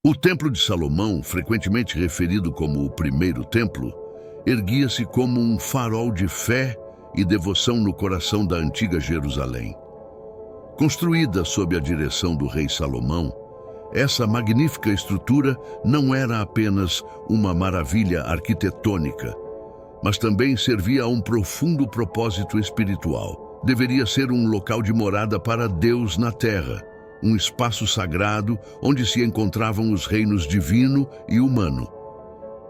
O Templo de Salomão, frequentemente referido como o primeiro templo, erguia-se como um farol de fé e devoção no coração da antiga Jerusalém. Construída sob a direção do rei Salomão, essa magnífica estrutura não era apenas uma maravilha arquitetônica, mas também servia a um profundo propósito espiritual. Deveria ser um local de morada para Deus na terra, um espaço sagrado onde se encontravam os reinos divino e humano.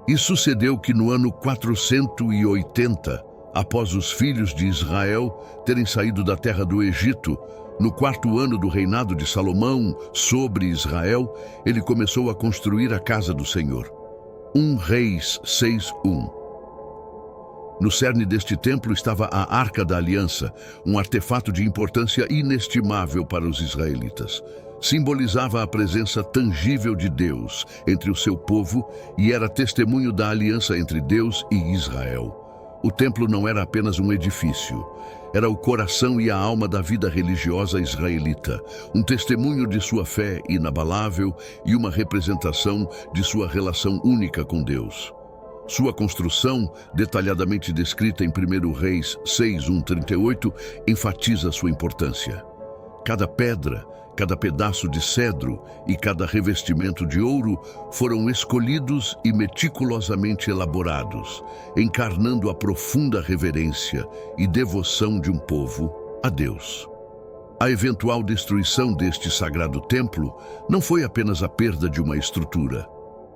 E sucedeu que no ano 480, após os filhos de Israel terem saído da terra do Egito, no quarto ano do reinado de Salomão sobre Israel, ele começou a construir a casa do Senhor. 1 Reis 6:1. No cerne deste templo estava a Arca da Aliança, um artefato de importância inestimável para os israelitas. Simbolizava a presença tangível de Deus entre o seu povo e era testemunho da aliança entre Deus e Israel. O templo não era apenas um edifício, era o coração e a alma da vida religiosa israelita, um testemunho de sua fé inabalável e uma representação de sua relação única com Deus. Sua construção, detalhadamente descrita em 1 Reis 6:1-38, enfatiza sua importância. Cada pedra, cada pedaço de cedro e cada revestimento de ouro foram escolhidos e meticulosamente elaborados, encarnando a profunda reverência e devoção de um povo a Deus. A eventual destruição deste sagrado templo não foi apenas a perda de uma estrutura.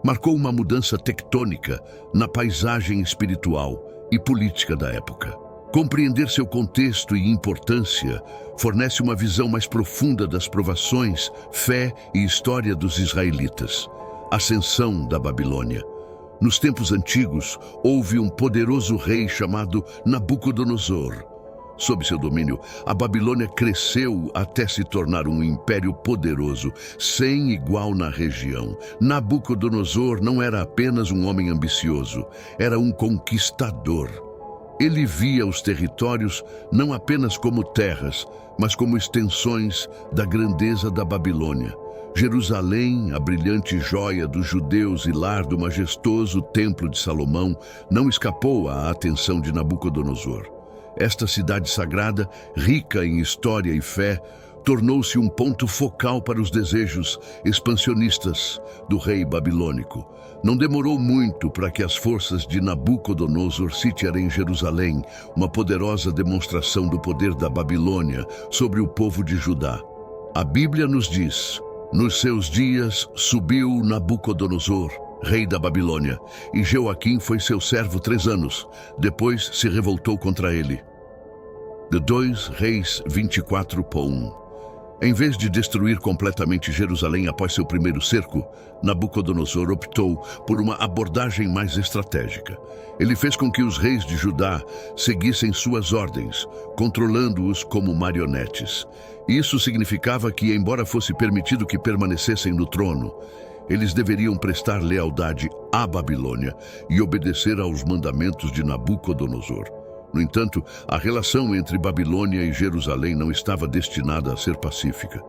Marcou uma mudança tectônica na paisagem espiritual e política da época. Compreender seu contexto e importância fornece uma visão mais profunda das provações, fé e história dos israelitas. Ascensão da Babilônia. Nos tempos antigos, houve um poderoso rei chamado Nabucodonosor. Sob seu domínio, a Babilônia cresceu até se tornar um império poderoso, sem igual na região. Nabucodonosor não era apenas um homem ambicioso, era um conquistador. Ele via os territórios não apenas como terras, mas como extensões da grandeza da Babilônia. Jerusalém, a brilhante joia dos judeus e lar do majestoso Templo de Salomão, não escapou à atenção de Nabucodonosor. Esta cidade sagrada, rica em história e fé, tornou-se um ponto focal para os desejos expansionistas do rei babilônico. Não demorou muito para que as forças de Nabucodonosor sitiarem Jerusalém, uma poderosa demonstração do poder da Babilônia sobre o povo de Judá. A Bíblia nos diz: nos seus dias subiu Nabucodonosor, rei da Babilônia, e Jeoaquim foi seu servo 3 anos. Depois se revoltou contra ele. De 2 Reis 24:1. Em vez de destruir completamente Jerusalém após seu primeiro cerco, Nabucodonosor optou por uma abordagem mais estratégica. Ele fez com que os reis de Judá seguissem suas ordens, controlando-os como marionetes. Isso significava que, embora fosse permitido que permanecessem no trono, eles deveriam prestar lealdade à Babilônia e obedecer aos mandamentos de Nabucodonosor. No entanto, a relação entre Babilônia e Jerusalém não estava destinada a ser pacífica.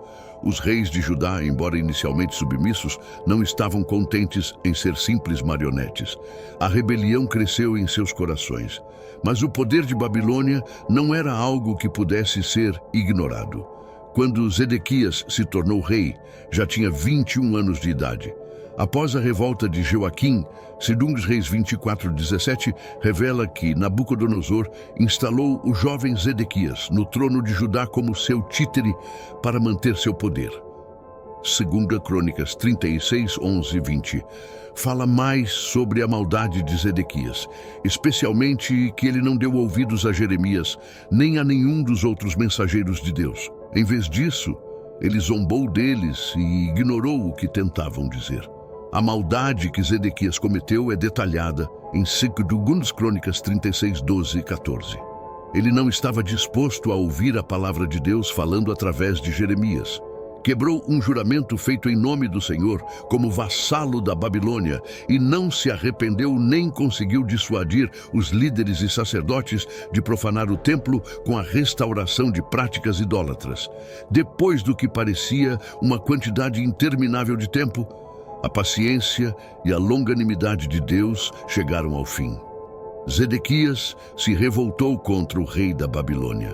Os reis de Judá, embora inicialmente submissos, não estavam contentes em ser simples marionetes. A rebelião cresceu em seus corações. Mas o poder de Babilônia não era algo que pudesse ser ignorado. Quando Zedequias se tornou rei, já tinha 21 anos de idade. Após a revolta de Jeoaquim, 2 Reis 24:17 revela que Nabucodonosor instalou o jovem Zedequias no trono de Judá como seu títere para manter seu poder. 2 Crônicas 36:11-20 fala mais sobre a maldade de Zedequias, especialmente que ele não deu ouvidos a Jeremias, nem a nenhum dos outros mensageiros de Deus. Em vez disso, ele zombou deles e ignorou o que tentavam dizer. A maldade que Zedequias cometeu é detalhada em 2 Crônicas 36:12-14. Ele não estava disposto a ouvir a palavra de Deus falando através de Jeremias. Quebrou um juramento feito em nome do Senhor como vassalo da Babilônia e não se arrependeu nem conseguiu dissuadir os líderes e sacerdotes de profanar o templo com a restauração de práticas idólatras. Depois do que parecia uma quantidade interminável de tempo, A paciência e a longanimidade de Deus chegaram ao fim. Zedequias se revoltou contra o rei da Babilônia.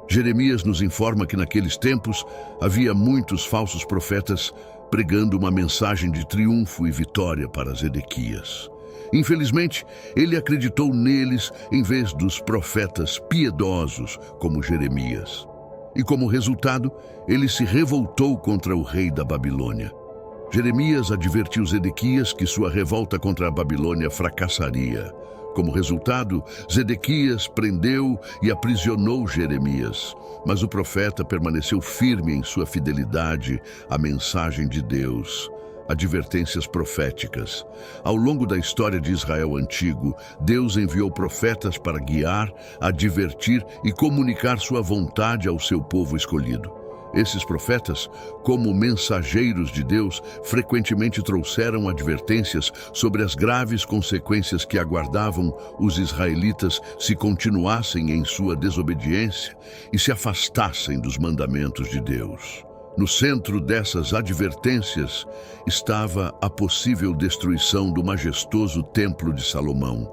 Jeremias nos informa que naqueles tempos havia muitos falsos profetas pregando uma mensagem de triunfo e vitória para Zedequias. Infelizmente, ele acreditou neles em vez dos profetas piedosos como Jeremias. E como resultado, ele se revoltou contra o rei da Babilônia. Jeremias advertiu Zedequias que sua revolta contra a Babilônia fracassaria. Como resultado, Zedequias prendeu e aprisionou Jeremias, mas o profeta permaneceu firme em sua fidelidade à mensagem de Deus. Advertências proféticas. Ao longo da história de Israel antigo, Deus enviou profetas para guiar, advertir e comunicar sua vontade ao seu povo escolhido. Esses profetas, como mensageiros de Deus, frequentemente trouxeram advertências sobre as graves consequências que aguardavam os israelitas se continuassem em sua desobediência e se afastassem dos mandamentos de Deus. No centro dessas advertências estava a possível destruição do majestoso Templo de Salomão,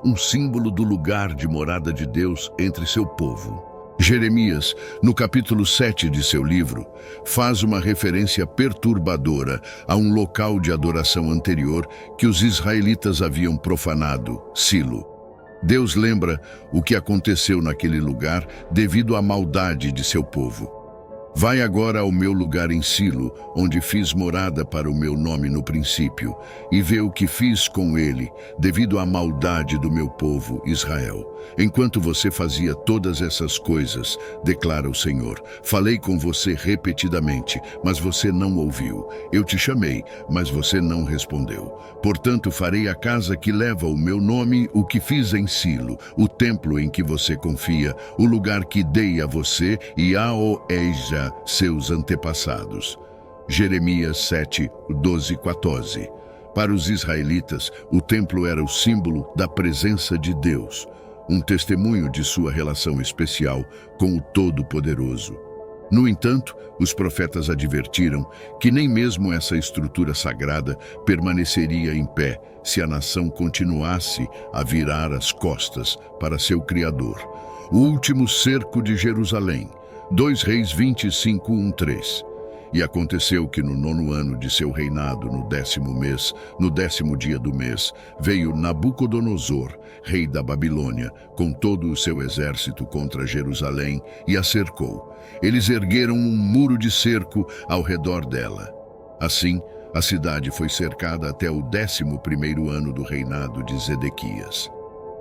um símbolo do lugar de morada de Deus entre seu povo. Jeremias, no capítulo 7 de seu livro, faz uma referência perturbadora a um local de adoração anterior que os israelitas haviam profanado, Silo. Deus lembra o que aconteceu naquele lugar devido à maldade de seu povo. Vai agora ao meu lugar em Silo, onde fiz morada para o meu nome no princípio, e vê o que fiz com ele, devido à maldade do meu povo, Israel. Enquanto você fazia todas essas coisas, declara o Senhor, falei com você repetidamente, mas você não ouviu. Eu te chamei, mas você não respondeu. Portanto, farei à casa que leva o meu nome o que fiz em Silo, o templo em que você confia, o lugar que dei a você e a Oeja, seus antepassados. Jeremias 7, 12 e 14. Para os israelitas, o templo era o símbolo da presença de Deus, um testemunho de sua relação especial com o Todo-Poderoso. No entanto, os profetas advertiram que nem mesmo essa estrutura sagrada permaneceria em pé se a nação continuasse a virar as costas para seu Criador. O último cerco de Jerusalém, 2 Reis 25, 1-3. E aconteceu que no 9º ano de seu reinado, no 10º mês, no 10º dia do mês, veio Nabucodonosor, rei da Babilônia, com todo o seu exército contra Jerusalém e a cercou. Eles ergueram um muro de cerco ao redor dela. Assim, a cidade foi cercada até o 11º ano do reinado de Zedequias.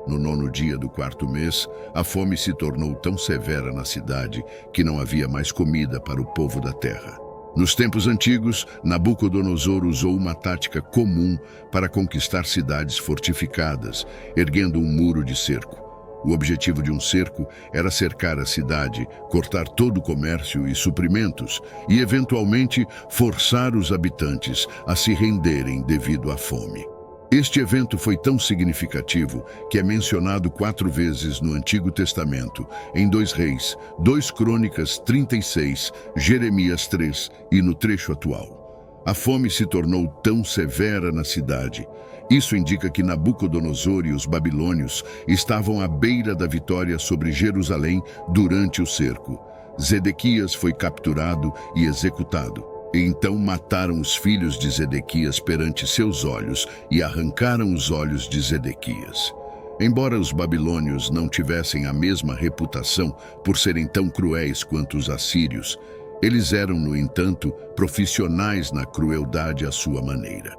No 9º dia do 4º mês, a fome se tornou tão severa na cidade que não havia mais comida para o povo da terra. Nos tempos antigos, Nabucodonosor usou uma tática comum para conquistar cidades fortificadas, erguendo um muro de cerco. O objetivo de um cerco era cercar a cidade, cortar todo o comércio e suprimentos e, eventualmente, forçar os habitantes a se renderem devido à fome. Este evento foi tão significativo que é mencionado 4 vezes no Antigo Testamento, em 2 Reis, 2 Crônicas 36, Jeremias 3 e no trecho atual. A fome se tornou tão severa na cidade. Isso indica que Nabucodonosor e os babilônios estavam à beira da vitória sobre Jerusalém durante o cerco. Zedequias foi capturado e executado. Então mataram os filhos de Zedequias perante seus olhos e arrancaram os olhos de Zedequias. Embora os babilônios não tivessem a mesma reputação por serem tão cruéis quanto os assírios, eles eram, no entanto, profissionais na crueldade à sua maneira.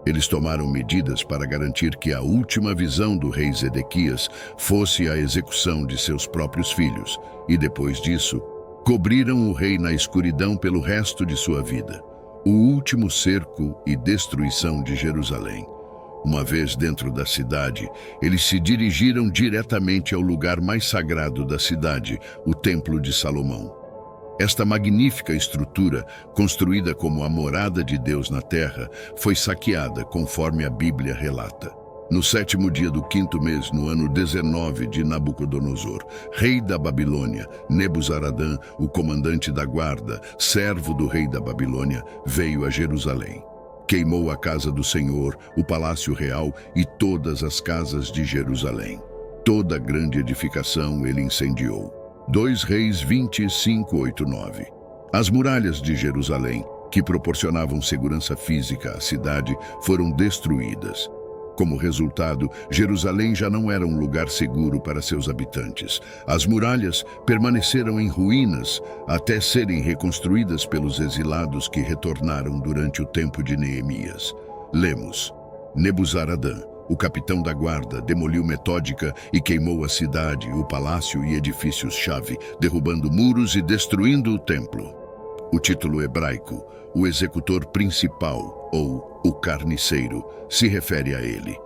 Eles tomaram medidas para garantir que a última visão do rei Zedequias fosse a execução de seus próprios filhos, e depois disso, cobriram o rei na escuridão pelo resto de sua vida. O último cerco e destruição de Jerusalém. Uma vez dentro da cidade, eles se dirigiram diretamente ao lugar mais sagrado da cidade, o Templo de Salomão. Esta magnífica estrutura, construída como a morada de Deus na terra, foi saqueada conforme a Bíblia relata. No 7º dia do 5º mês, no ano 19 de Nabucodonosor, rei da Babilônia, Nebuzaradã, o comandante da guarda, servo do rei da Babilônia, veio a Jerusalém. Queimou a casa do Senhor, o palácio real e todas as casas de Jerusalém. Toda a grande edificação ele incendiou. 2 Reis 25:8-9. As muralhas de Jerusalém, que proporcionavam segurança física à cidade, foram destruídas. Como resultado, Jerusalém já não era um lugar seguro para seus habitantes. As muralhas permaneceram em ruínas até serem reconstruídas pelos exilados que retornaram durante o tempo de Neemias. Lemos: Nebuzaradã, o capitão da guarda, demoliu Metódica e queimou a cidade, o palácio e edifícios-chave, derrubando muros e destruindo o templo. O título hebraico, o executor principal, ou o carniceiro, se refere a ele.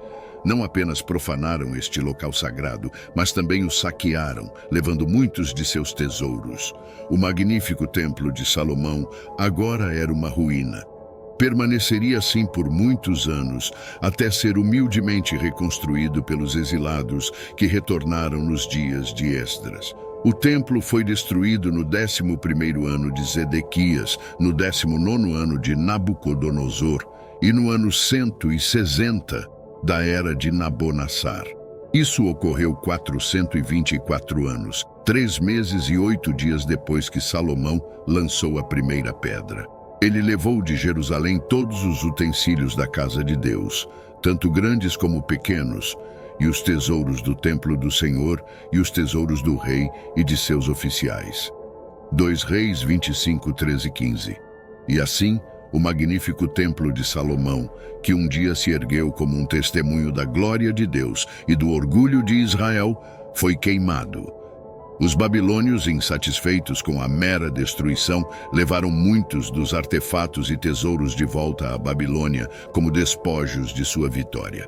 Não apenas profanaram este local sagrado, mas também o saquearam, levando muitos de seus tesouros. O magnífico templo de Salomão agora era uma ruína. Permaneceria assim por muitos anos, até ser humildemente reconstruído pelos exilados que retornaram nos dias de Esdras. O templo foi destruído no 11º ano de Zedequias, no 19º ano de Nabucodonosor e no ano 160 da era de Nabonassar. Isso ocorreu 424 anos, 3 meses e 8 dias depois que Salomão lançou a primeira pedra. Ele levou de Jerusalém todos os utensílios da casa de Deus, tanto grandes como pequenos, e os tesouros do templo do Senhor e os tesouros do rei e de seus oficiais. 2 Reis 25:13-15. E assim, o magnífico templo de Salomão, que um dia se ergueu como um testemunho da glória de Deus e do orgulho de Israel, foi queimado. Os babilônios, insatisfeitos com a mera destruição, levaram muitos dos artefatos e tesouros de volta à Babilônia como despojos de sua vitória.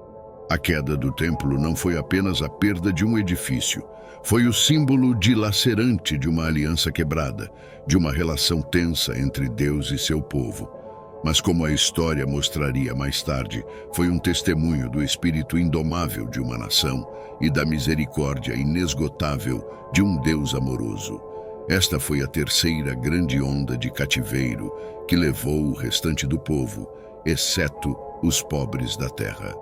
A queda do templo não foi apenas a perda de um edifício, foi o símbolo dilacerante de uma aliança quebrada, de uma relação tensa entre Deus e seu povo. Mas como a história mostraria mais tarde, foi um testemunho do espírito indomável de uma nação e da misericórdia inesgotável de um Deus amoroso. Esta foi a terceira grande onda de cativeiro que levou o restante do povo, exceto os pobres da terra.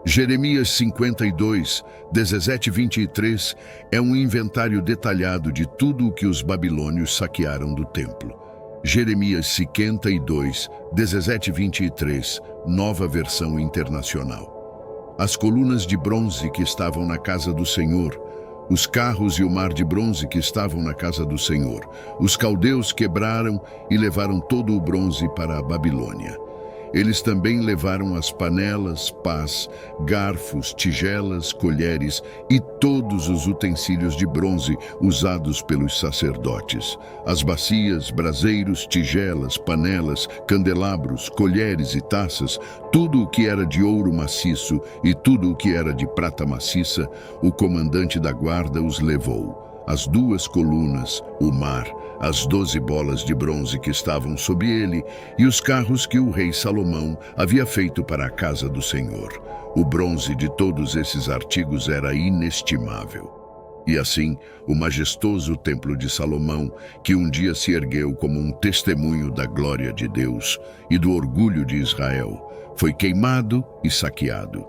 Jeremias 52, 17-23 é um inventário detalhado de tudo o que os babilônios saquearam do templo. Jeremias 52, 17-23, nova versão internacional. As colunas de bronze que estavam na casa do Senhor, os carros e o mar de bronze que estavam na casa do Senhor. Os caldeus quebraram e levaram todo o bronze para a Babilônia. Eles também levaram as panelas, pás, garfos, tigelas, colheres e todos os utensílios de bronze usados pelos sacerdotes. As bacias, braseiros, tigelas, panelas, candelabros, colheres e taças, tudo o que era de ouro maciço e tudo o que era de prata maciça, o comandante da guarda os levou. As 2 colunas, o mar, as 12 bolas de bronze que estavam sob ele e os carros que o rei Salomão havia feito para a casa do Senhor. O bronze de todos esses artigos era inestimável. E assim, o majestoso templo de Salomão, que um dia se ergueu como um testemunho da glória de Deus e do orgulho de Israel, foi queimado e saqueado.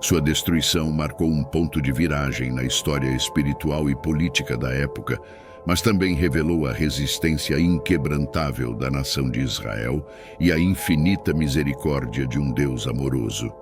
Sua destruição marcou um ponto de viragem na história espiritual e política da época, mas também revelou a resistência inquebrantável da nação de Israel e a infinita misericórdia de um Deus amoroso.